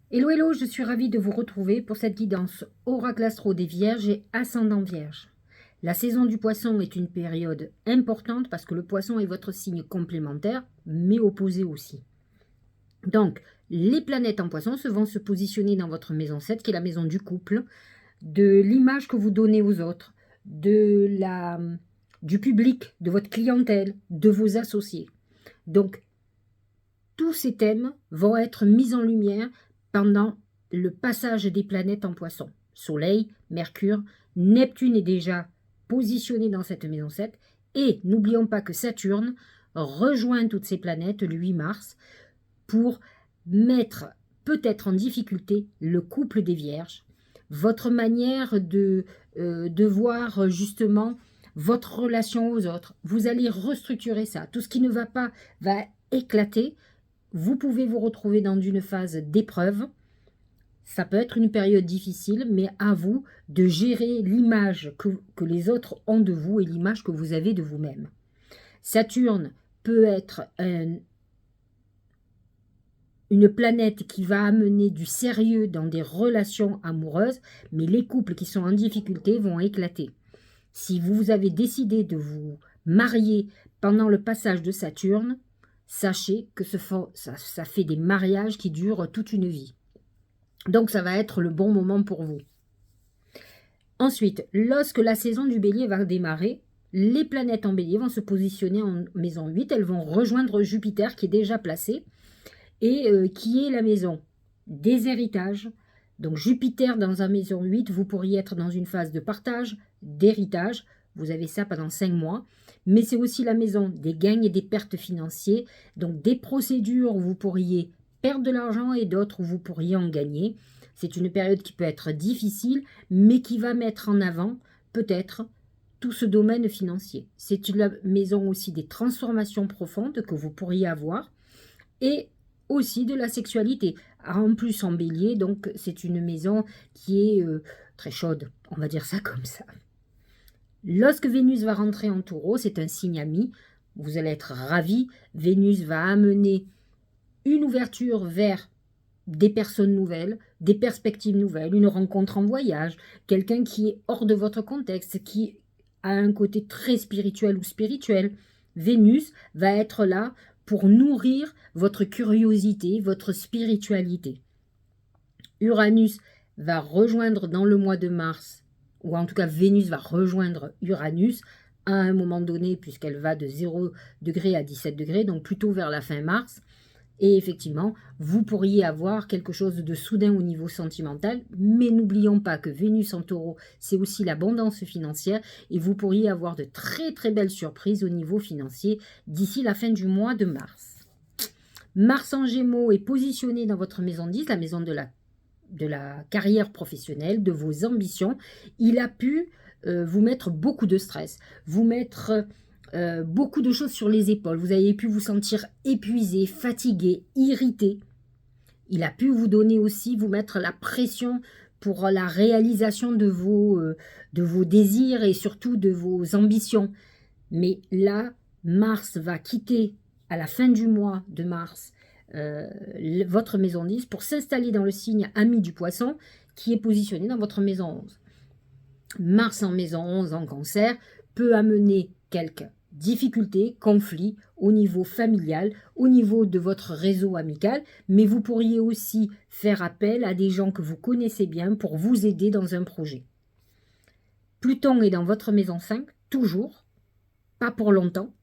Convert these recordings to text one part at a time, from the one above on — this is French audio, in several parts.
Hello, hello, je suis ravie de vous retrouver pour cette guidance Oracle Astro des Vierges et Ascendant Vierge. La saison du Poisson est une période importante parce que le Poisson est votre signe complémentaire, mais opposé aussi. Donc, les planètes en Poisson vont se positionner dans votre maison 7, qui est la maison du couple, de l'image que vous donnez aux autres, du public, de votre clientèle, de vos associés. Donc, tous ces thèmes vont être mis en lumière pendant le passage des planètes en Poisson. Soleil, Mercure, Neptune est déjà positionné dans cette maison 7. Et n'oublions pas que Saturne rejoint toutes ces planètes le 8 mars pour mettre peut-être en difficulté le couple des Vierges, votre manière de voir justement votre relation aux autres. Vous allez restructurer ça. Tout ce qui ne va pas va éclater. Vous pouvez vous retrouver dans une phase d'épreuve. Ça peut être une période difficile, mais à vous de gérer l'image que les autres ont de vous et l'image que vous avez de vous-même. Saturne peut être une planète qui va amener du sérieux dans des relations amoureuses, mais les couples qui sont en difficulté vont éclater. Si vous avez décidé de vous marier pendant le passage de Saturne, sachez que ça fait des mariages qui durent toute une vie. Donc ça va être le bon moment pour vous. Ensuite, lorsque la saison du Bélier va démarrer, les planètes en Bélier vont se positionner en maison 8. Elles vont rejoindre Jupiter qui est déjà placé et qui est la maison des héritages. Donc Jupiter dans la maison 8, vous pourriez être dans une phase de partage, d'héritage. Vous avez ça pendant 5 mois. Mais c'est aussi la maison des gains et des pertes financières. Donc des procédures où vous pourriez perdre de l'argent et d'autres où vous pourriez en gagner. C'est une période qui peut être difficile, mais qui va mettre en avant peut-être tout ce domaine financier. C'est la maison aussi des transformations profondes que vous pourriez avoir et aussi de la sexualité. En plus en bélier, donc c'est une maison qui est très chaude, on va dire ça comme ça. Lorsque Vénus va rentrer en taureau, c'est un signe ami, vous allez être ravis. Vénus va amener une ouverture vers des personnes nouvelles, des perspectives nouvelles, une rencontre en voyage, quelqu'un qui est hors de votre contexte, qui a un côté très spirituel ou spirituel. Vénus va être là pour nourrir votre curiosité, votre spiritualité. Uranus va rejoindre dans le mois de mars, ou en tout cas Vénus va rejoindre Uranus à un moment donné, puisqu'elle va de 0 degré à 17 degrés, donc plutôt vers la fin mars. Et effectivement, vous pourriez avoir quelque chose de soudain au niveau sentimental, mais n'oublions pas que Vénus en taureau, c'est aussi l'abondance financière, et vous pourriez avoir de très très belles surprises au niveau financier d'ici la fin du mois de mars. Mars en Gémeaux est positionné dans votre maison 10, la maison de la carrière professionnelle, de vos ambitions. Il a pu vous mettre beaucoup de stress, vous mettre beaucoup de choses sur les épaules. Vous avez pu vous sentir épuisé, fatigué, irrité. Il a pu vous donner aussi, vous mettre la pression pour la réalisation de vos désirs et surtout de vos ambitions. Mais là, Mars va quitter à la fin du mois de mars votre maison 10 pour s'installer dans le signe ami du Poisson qui est positionné dans votre maison 11. Mars en maison 11 en Cancer peut amener quelques difficultés, conflits au niveau familial, au niveau de votre réseau amical, mais vous pourriez aussi faire appel à des gens que vous connaissez bien pour vous aider dans un projet. Pluton est dans votre maison 5, toujours, pas pour longtemps,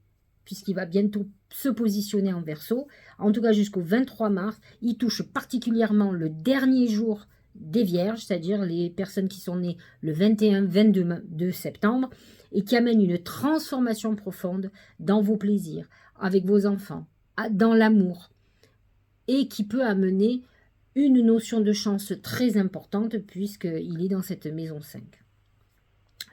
puisqu'il va bientôt se positionner en Verseau. En tout cas, jusqu'au 23 mars, il touche particulièrement le dernier jour des Vierges, c'est-à-dire les personnes qui sont nées le 21-22 septembre, et qui amène une transformation profonde dans vos plaisirs, avec vos enfants, dans l'amour, et qui peut amener une notion de chance très importante, puisqu'il est dans cette maison 5.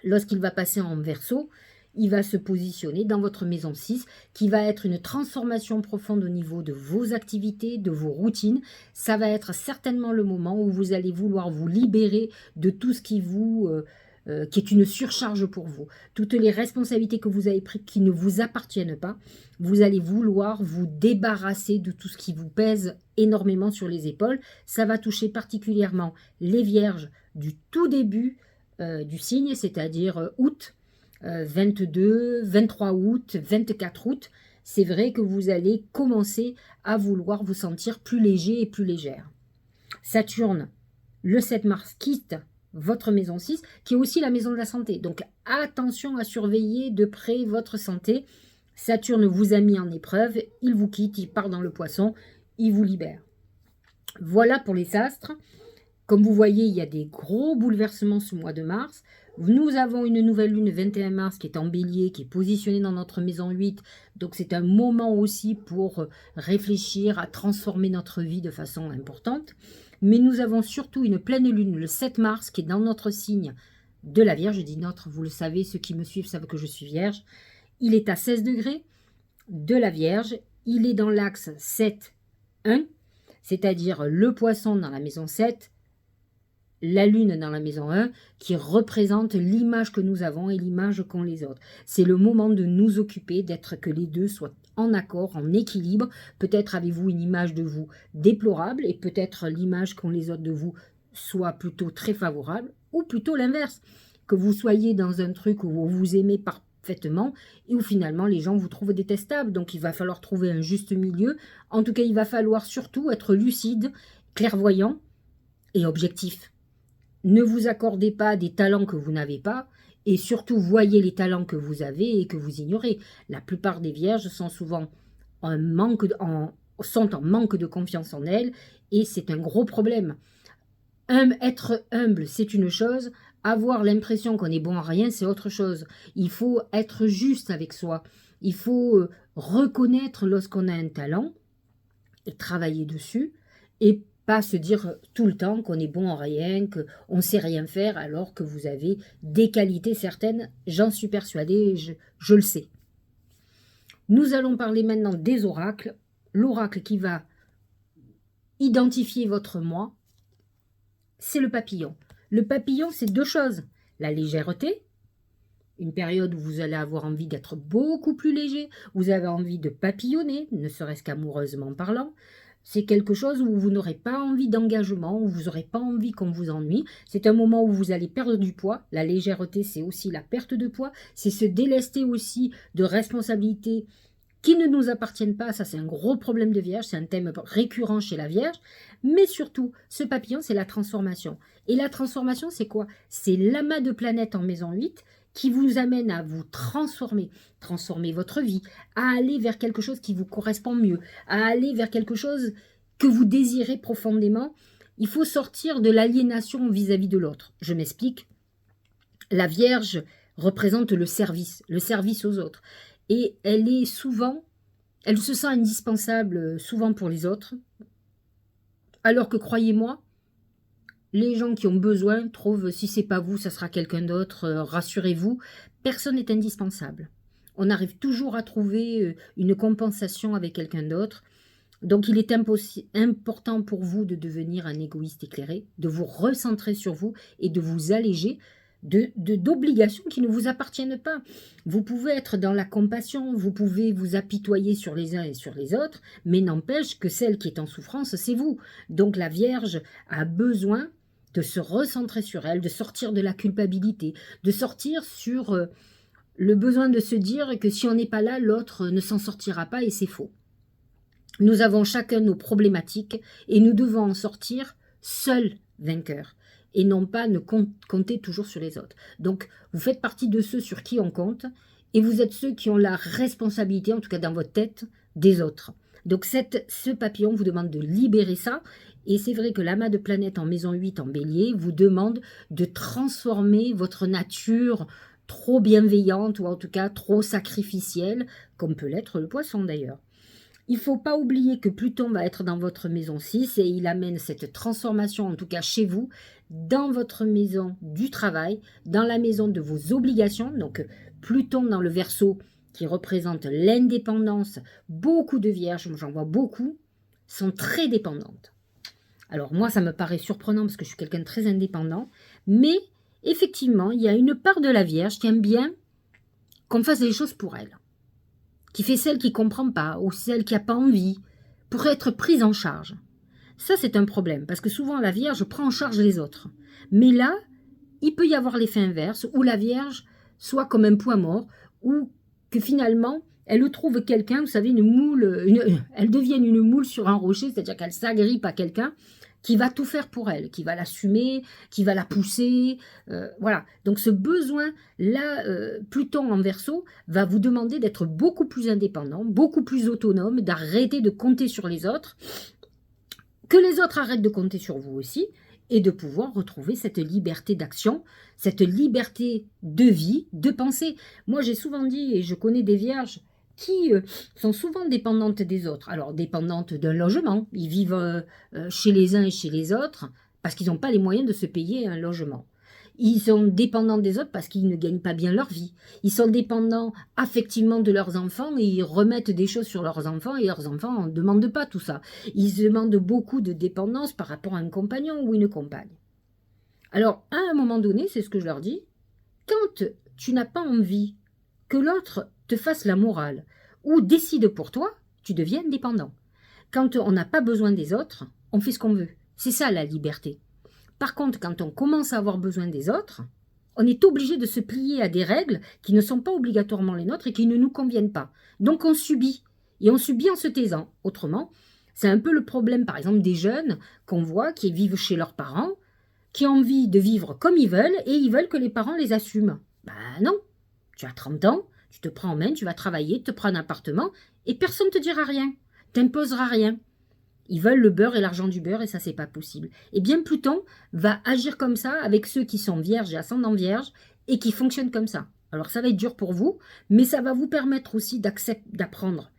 Lorsqu'il va passer en Verseau, il va se positionner dans votre maison 6, qui va être une transformation profonde au niveau de vos activités, de vos routines. Ça va être certainement le moment où vous allez vouloir vous libérer de tout ce qui vous qui est une surcharge pour vous. Toutes les responsabilités que vous avez prises qui ne vous appartiennent pas, vous allez vouloir vous débarrasser de tout ce qui vous pèse énormément sur les épaules. Ça va toucher particulièrement les vierges du tout début du signe, c'est-à-dire août, 22, 23 août, 24 août. C'est vrai que vous allez commencer à vouloir vous sentir plus léger et plus légère. Saturne, le 7 mars, quitte votre maison 6, qui est aussi la maison de la santé. Donc attention à surveiller de près votre santé. Saturne vous a mis en épreuve, il vous quitte, il part dans le poisson, il vous libère. Voilà pour les astres. Comme vous voyez, il y a des gros bouleversements ce mois de mars. Nous avons une nouvelle lune 21 mars qui est en bélier, qui est positionnée dans notre maison 8. Donc c'est un moment aussi pour réfléchir à transformer notre vie de façon importante. Mais nous avons surtout une pleine lune le 7 mars qui est dans notre signe de la Vierge. Je dis notre, vous le savez, ceux qui me suivent savent que je suis Vierge. Il est à 16 degrés de la Vierge. Il est dans l'axe 7-1, c'est-à-dire le poisson dans la maison 7, la lune dans la maison 1, qui représente l'image que nous avons et l'image qu'ont les autres. C'est le moment de nous occuper, d'être que les deux soient en accord, en équilibre. Peut-être avez-vous une image de vous déplorable et peut-être l'image qu'ont les autres de vous soit plutôt très favorable ou plutôt l'inverse. Que vous soyez dans un truc où vous vous aimez parfaitement et où finalement les gens vous trouvent détestable. Donc il va falloir trouver un juste milieu. En tout cas, il va falloir surtout être lucide, clairvoyant et objectif. Ne vous accordez pas des talents que vous n'avez pas et surtout voyez les talents que vous avez et que vous ignorez. La plupart des vierges sont souvent en manque de confiance en elles et c'est un gros problème. Être humble, c'est une chose. Avoir l'impression qu'on est bon à rien, c'est autre chose. Il faut être juste avec soi. Il faut reconnaître lorsqu'on a un talent et travailler dessus et pas se dire tout le temps qu'on est bon en rien, qu'on ne sait rien faire alors que vous avez des qualités certaines, j'en suis persuadée, je le sais. Nous allons parler maintenant des oracles. L'oracle qui va identifier votre moi, c'est le papillon. Le papillon, c'est deux choses. La légèreté, une période où vous allez avoir envie d'être beaucoup plus léger, vous avez envie de papillonner, ne serait-ce qu'amoureusement parlant. C'est quelque chose où vous n'aurez pas envie d'engagement, où vous n'aurez pas envie qu'on vous ennuie. C'est un moment où vous allez perdre du poids. La légèreté, c'est aussi la perte de poids. C'est se délester aussi de responsabilités qui ne nous appartiennent pas. Ça, c'est un gros problème de Vierge. C'est un thème récurrent chez la Vierge. Mais surtout, ce papillon, c'est la transformation. Et la transformation, c'est quoi? C'est l'amas de planètes en maison 8 qui vous amène à vous transformer votre vie, à aller vers quelque chose qui vous correspond mieux, à aller vers quelque chose que vous désirez profondément. Il faut sortir de l'aliénation vis-à-vis de l'autre. Je m'explique. La Vierge représente le service aux autres. Et elle se sent indispensable souvent pour les autres. Alors que, croyez-moi, les gens qui ont besoin trouvent, si c'est pas vous, ça sera quelqu'un d'autre, rassurez-vous, personne n'est indispensable. On arrive toujours à trouver une compensation avec quelqu'un d'autre. Donc il est important pour vous de devenir un égoïste éclairé, de vous recentrer sur vous et de vous alléger d'obligations qui ne vous appartiennent pas. Vous pouvez être dans la compassion, vous pouvez vous apitoyer sur les uns et sur les autres, mais n'empêche que celle qui est en souffrance, c'est vous. Donc la Vierge a besoin de se recentrer sur elle, de sortir de la culpabilité, de sortir sur le besoin de se dire que si on n'est pas là, l'autre ne s'en sortira pas et c'est faux. Nous avons chacun nos problématiques et nous devons en sortir seuls vainqueurs et non pas ne compter toujours sur les autres. Donc, vous faites partie de ceux sur qui on compte et vous êtes ceux qui ont la responsabilité, en tout cas dans votre tête, des autres. Donc, ce papillon vous demande de libérer ça. Et c'est vrai que l'amas de planètes en maison 8 en bélier vous demande de transformer votre nature trop bienveillante ou en tout cas trop sacrificielle, comme peut l'être le poisson d'ailleurs. Il ne faut pas oublier que Pluton va être dans votre maison 6 et il amène cette transformation, en tout cas chez vous, dans votre maison du travail, dans la maison de vos obligations. Donc Pluton dans le Verseau qui représente l'indépendance. Beaucoup de vierges, j'en vois beaucoup, sont très dépendantes. Alors moi, ça me paraît surprenant parce que je suis quelqu'un de très indépendant, mais effectivement, il y a une part de la Vierge qui aime bien qu'on fasse les choses pour elle, qui fait celle qui ne comprend pas ou celle qui n'a pas envie, pour être prise en charge. Ça, c'est un problème, parce que souvent la Vierge prend en charge les autres. Mais là, il peut y avoir l'effet inverse, où la Vierge soit comme un poids mort, ou que finalement, elle trouve quelqu'un, vous savez, une moule, elle devienne une moule sur un rocher, c'est-à-dire qu'elle s'agrippe à quelqu'un qui va tout faire pour elle, qui va l'assumer, qui va la pousser, voilà. Donc ce besoin-là, Pluton en Verseau, va vous demander d'être beaucoup plus indépendant, beaucoup plus autonome, d'arrêter de compter sur les autres, que les autres arrêtent de compter sur vous aussi, et de pouvoir retrouver cette liberté d'action, cette liberté de vie, de penser. Moi, j'ai souvent dit, et je connais des vierges qui sont souvent dépendantes des autres. Alors, dépendantes d'un logement. Ils vivent chez les uns et chez les autres parce qu'ils n'ont pas les moyens de se payer un logement. Ils sont dépendants des autres parce qu'ils ne gagnent pas bien leur vie. Ils sont dépendants affectivement de leurs enfants et ils remettent des choses sur leurs enfants et leurs enfants ne demandent pas tout ça. Ils demandent beaucoup de dépendance par rapport à un compagnon ou une compagne. Alors, à un moment donné, c'est ce que je leur dis, quand tu n'as pas envie que l'autre te fasse la morale ou décide pour toi, tu deviens indépendant. Quand on n'a pas besoin des autres, on fait ce qu'on veut. C'est ça la liberté. Par contre, quand on commence à avoir besoin des autres, on est obligé de se plier à des règles qui ne sont pas obligatoirement les nôtres et qui ne nous conviennent pas. Donc on subit. Et on subit en se taisant. Autrement, c'est un peu le problème, par exemple, des jeunes qu'on voit qui vivent chez leurs parents, qui ont envie de vivre comme ils veulent et ils veulent que les parents les assument. Ben non. Tu as 30 ans, tu te prends en main, tu vas travailler, te prends un appartement et personne ne te dira rien, t'imposera rien. Ils veulent le beurre et l'argent du beurre et ça, c'est pas possible. Et bien Pluton va agir comme ça avec ceux qui sont vierges et ascendant vierge et qui fonctionnent comme ça. Alors ça va être dur pour vous, mais ça va vous permettre aussi d'apprendre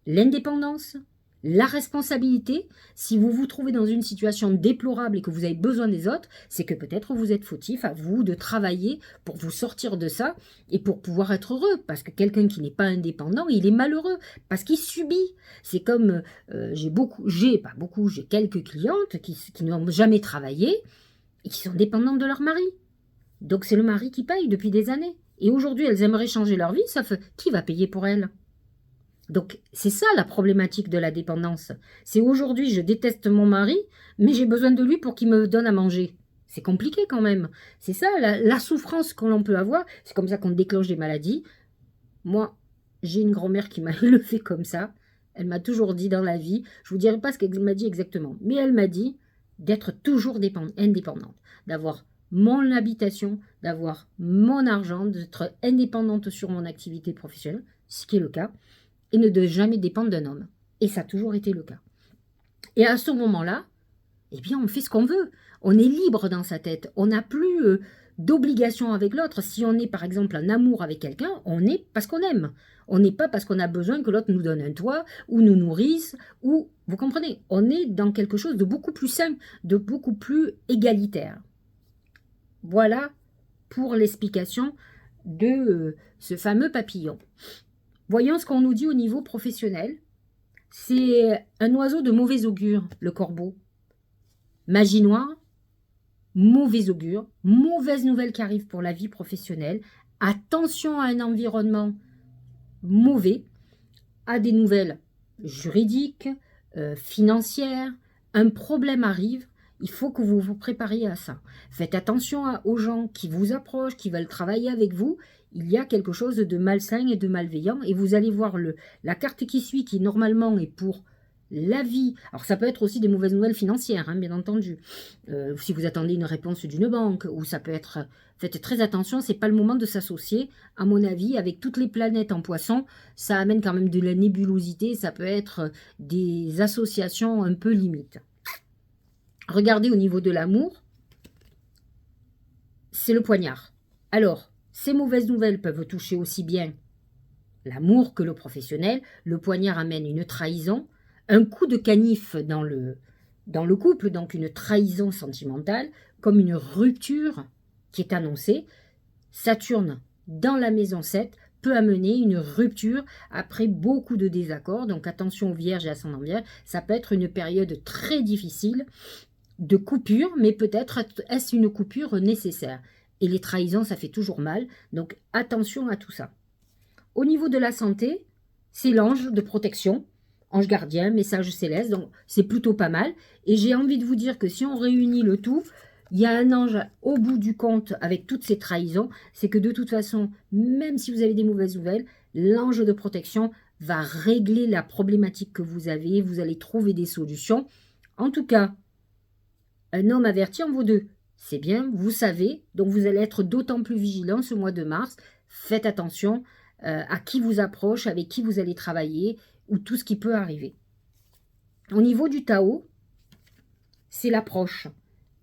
l'indépendance, la responsabilité. Si vous vous trouvez dans une situation déplorable et que vous avez besoin des autres, c'est que peut-être vous êtes fautif, à vous de travailler pour vous sortir de ça et pour pouvoir être heureux. Parce que quelqu'un qui n'est pas indépendant, il est malheureux parce qu'il subit. C'est comme j'ai quelques clientes qui n'ont jamais travaillé et qui sont dépendantes de leur mari. Donc c'est le mari qui paye depuis des années. Et aujourd'hui, elles aimeraient changer leur vie, qui va payer pour elles? Donc, c'est ça la problématique de la dépendance. C'est aujourd'hui, je déteste mon mari, mais j'ai besoin de lui pour qu'il me donne à manger. C'est compliqué quand même. C'est ça, la souffrance que l'on peut avoir. C'est comme ça qu'on déclenche des maladies. Moi, j'ai une grand-mère qui m'a élevé comme ça. Elle m'a toujours dit dans la vie, je ne vous dirai pas ce qu'elle m'a dit exactement, mais elle m'a dit d'être toujours indépendante, d'avoir mon habitation, d'avoir mon argent, d'être indépendante sur mon activité professionnelle, ce qui est le cas, et ne de jamais dépendre d'un homme. Et ça a toujours été le cas. Et à ce moment-là, eh bien, on fait ce qu'on veut. On est libre dans sa tête. On n'a plus d'obligation avec l'autre. Si on est, par exemple, en amour avec quelqu'un, on est parce qu'on aime. On n'est pas parce qu'on a besoin que l'autre nous donne un toit, ou nous nourrisse, ou... Vous comprenez? On est dans quelque chose de beaucoup plus sain, de beaucoup plus égalitaire. Voilà pour l'explication de ce fameux papillon. Voyons ce qu'on nous dit au niveau professionnel. C'est un oiseau de mauvais augure, le corbeau. Magie noire, mauvais augure, mauvaise nouvelle qui arrive pour la vie professionnelle. Attention à un environnement mauvais, à des nouvelles juridiques, financières. Un problème arrive, il faut que vous vous prépariez à ça. Faites attention aux gens qui vous approchent, qui veulent travailler avec vous. Il y a quelque chose de malsain et de malveillant. Et vous allez voir la carte qui suit, qui normalement est pour la vie. Alors ça peut être aussi des mauvaises nouvelles financières, hein, bien entendu. Si vous attendez une réponse d'une banque, ou ça peut être... Faites très attention, c'est pas le moment de s'associer. À mon avis, avec toutes les planètes en poisson, ça amène quand même de la nébulosité. Ça peut être des associations un peu limites. Regardez au niveau de l'amour, c'est le poignard. Alors, ces mauvaises nouvelles peuvent toucher aussi bien l'amour que le professionnel. Le poignard amène une trahison, un coup de canif dans le couple, donc une trahison sentimentale, comme une rupture qui est annoncée. Saturne, dans la maison 7, peut amener une rupture après beaucoup de désaccords. Donc attention aux vierges et ascendants vierges, ça peut être une période très difficile de coupure, mais peut-être est-ce une coupure nécessaire. Et les trahisons, ça fait toujours mal. Donc, attention à tout ça. Au niveau de la santé, c'est l'ange de protection, ange gardien, message céleste, donc c'est plutôt pas mal. Et j'ai envie de vous dire que si on réunit le tout, il y a un ange au bout du compte avec toutes ces trahisons, c'est que de toute façon, même si vous avez des mauvaises nouvelles, l'ange de protection va régler la problématique que vous avez, vous allez trouver des solutions. En tout cas, un homme averti en vaut deux. C'est bien, vous savez, donc vous allez être d'autant plus vigilant ce mois de mars. Faites attention à qui vous approche, avec qui vous allez travailler, ou tout ce qui peut arriver. Au niveau du Tao, c'est l'approche.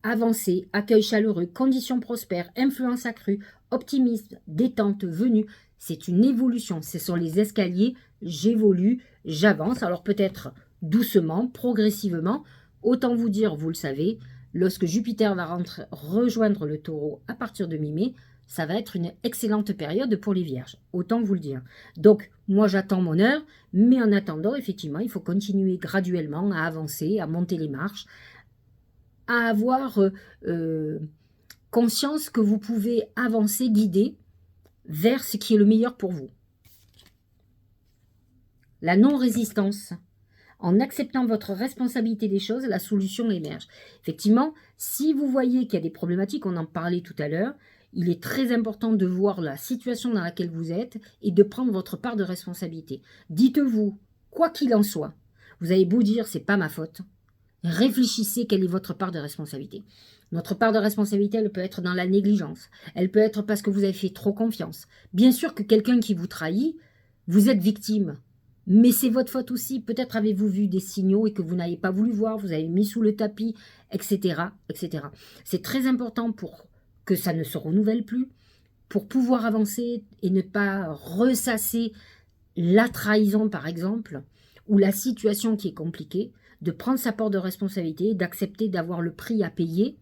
Avancée, accueil chaleureux, conditions prospères, influence accrue, optimisme, détente, venue. C'est une évolution, ce sont les escaliers, j'évolue, j'avance. Alors peut-être doucement, progressivement. Autant vous dire, vous le savez, lorsque Jupiter va rejoindre le Taureau à partir de mi-mai, ça va être une excellente période pour les Vierges, autant vous le dire. Donc, moi j'attends mon heure, mais en attendant, effectivement, il faut continuer graduellement à avancer, à monter les marches, à avoir conscience que vous pouvez avancer, guider vers ce qui est le meilleur pour vous. La non-résistance. En acceptant votre responsabilité des choses, la solution émerge. Effectivement, si vous voyez qu'il y a des problématiques, on en parlait tout à l'heure, il est très important de voir la situation dans laquelle vous êtes et de prendre votre part de responsabilité. Dites-vous, quoi qu'il en soit, vous avez beau dire, c'est pas ma faute, réfléchissez quelle est votre part de responsabilité. Notre part de responsabilité, elle peut être dans la négligence, elle peut être parce que vous avez fait trop confiance. Bien sûr que quelqu'un qui vous trahit, vous êtes victime. Mais c'est votre faute aussi. Peut-être avez-vous vu des signaux et que vous n'avez pas voulu voir, vous avez mis sous le tapis, etc., etc. C'est très important pour que ça ne se renouvelle plus, pour pouvoir avancer et ne pas ressasser la trahison, par exemple, ou la situation qui est compliquée, de prendre sa part de responsabilité, d'accepter d'avoir le prix à payer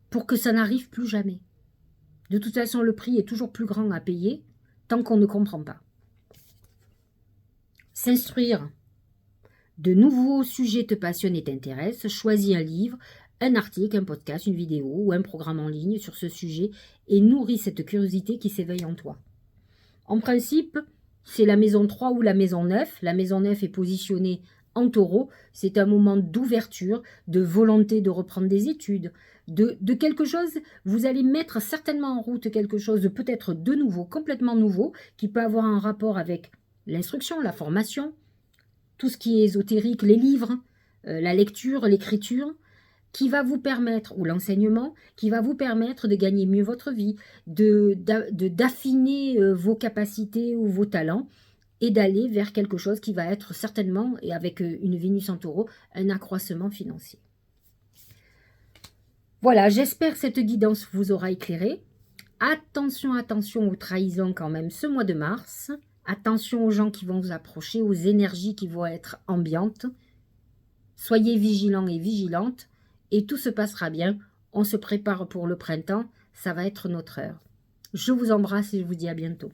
pour que ça n'arrive plus jamais. De toute façon, le prix est toujours plus grand à payer tant qu'on ne comprend pas. S'instruire. De nouveaux sujets te passionnent et t'intéressent, choisis un livre, un article, un podcast, une vidéo ou un programme en ligne sur ce sujet et nourris cette curiosité qui s'éveille en toi. En principe, c'est la maison 3 ou la maison 9. La maison 9 est positionnée en Taureau. C'est un moment d'ouverture, de volonté de reprendre des études, de quelque chose. Vous allez mettre certainement en route quelque chose de peut-être de nouveau, complètement nouveau, qui peut avoir un rapport avec l'instruction, la formation, tout ce qui est ésotérique, les livres, la lecture, l'écriture, qui va vous permettre, ou l'enseignement, qui va vous permettre de gagner mieux votre vie, d'affiner vos capacités ou vos talents et d'aller vers quelque chose qui va être certainement, et avec une Vénus en Taureau, un accroissement financier. Voilà, j'espère que cette guidance vous aura éclairé. Attention, attention aux trahisons quand même ce mois de mars. Attention aux gens qui vont vous approcher, aux énergies qui vont être ambiantes. Soyez vigilants et vigilantes et tout se passera bien. On se prépare pour le printemps, ça va être notre heure. Je vous embrasse et je vous dis à bientôt.